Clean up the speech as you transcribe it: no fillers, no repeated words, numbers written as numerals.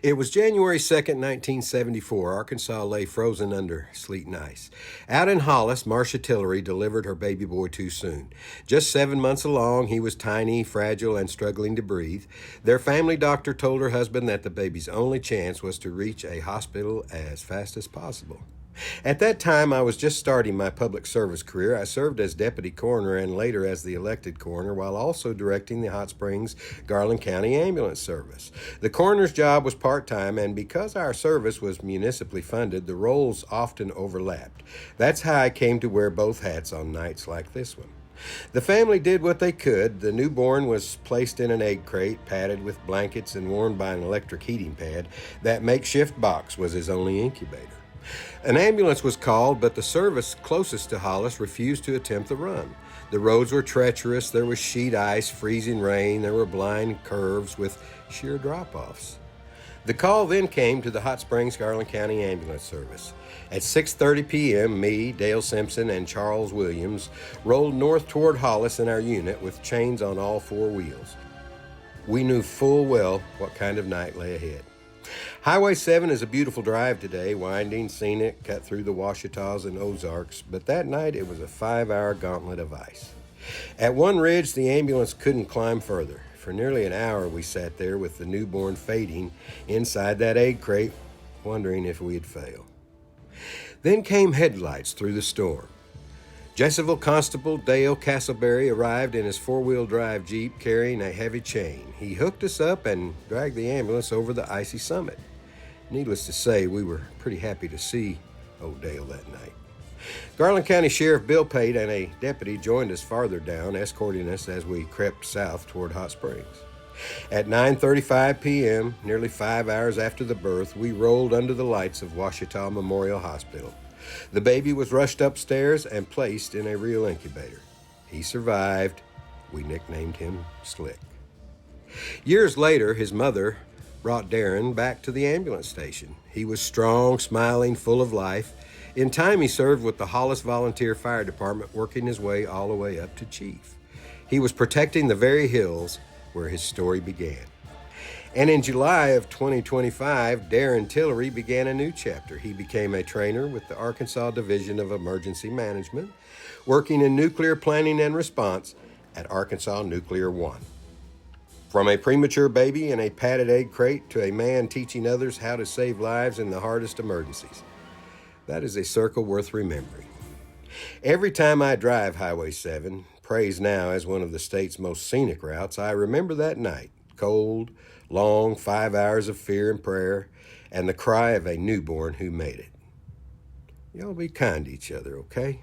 It was January 2nd, 1974. Arkansas lay frozen under sleet and ice. Out in Hollis, Marcia Tillery delivered her baby boy too soon. Just 7 months along, he was tiny, fragile, and struggling to breathe. Their family doctor told her husband that the baby's only chance was to reach a hospital as fast as possible. At that time, I was just starting my public service career. I served as deputy coroner and later as the elected coroner while also directing the Hot Springs, Garland County Ambulance Service. The coroner's job was part-time, and because our service was municipally funded, the roles often overlapped. That's how I came to wear both hats on nights like this one. The family did what they could. The newborn was placed in an egg crate, padded with blankets and warmed by an electric heating pad. That makeshift box was his only incubator. An ambulance was called, but the service closest to Hollis refused to attempt the run. The roads were treacherous, there was sheet ice, freezing rain, there were blind curves with sheer drop-offs. The call then came to the Hot Springs, Garland County Ambulance Service. At 6:30 p.m., me, Dale Simpson, and Charles Williams rolled north toward Hollis in our unit with chains on all four wheels. We knew full well what kind of night lay ahead. Highway 7 is a beautiful drive today, winding, scenic, cut through the Ouachitas and Ozarks, but that night it was a 5-hour gauntlet of ice. At one ridge, the ambulance couldn't climb further. For nearly an hour, we sat there with the newborn fading inside that egg crate, wondering if we'd fail. Then came headlights through the storm. Jesseville Constable Dale Castleberry arrived in his four-wheel drive Jeep carrying a heavy chain. He hooked us up and dragged the ambulance over the icy summit. Needless to say, we were pretty happy to see old Dale that night. Garland County Sheriff Bill Pate and a deputy joined us farther down, escorting us as we crept south toward Hot Springs. At 9:35 p.m., nearly 5 hours after the birth, we rolled under the lights of Ouachita Memorial Hospital. The baby was rushed upstairs and placed in a real incubator. He survived. We nicknamed him Slick. Years later, his mother brought Darren back to the ambulance station. He was strong, smiling, full of life. In time, he served with the Hollis Volunteer Fire Department, working his way all the way up to chief. He was protecting the very hills where his story began. And in July of 2025, Darren Tillery began a new chapter. He became a trainer with the Arkansas Division of Emergency Management, working in nuclear planning and response at Arkansas Nuclear One. From a premature baby in a padded egg crate to a man teaching others how to save lives in the hardest emergencies. That is a circle worth remembering. Every time I drive Highway 7, praised now as one of the state's most scenic routes, I remember that night. Cold, long 5 hours of fear and prayer, and the cry of a newborn who made it. Y'all be kind to each other, okay?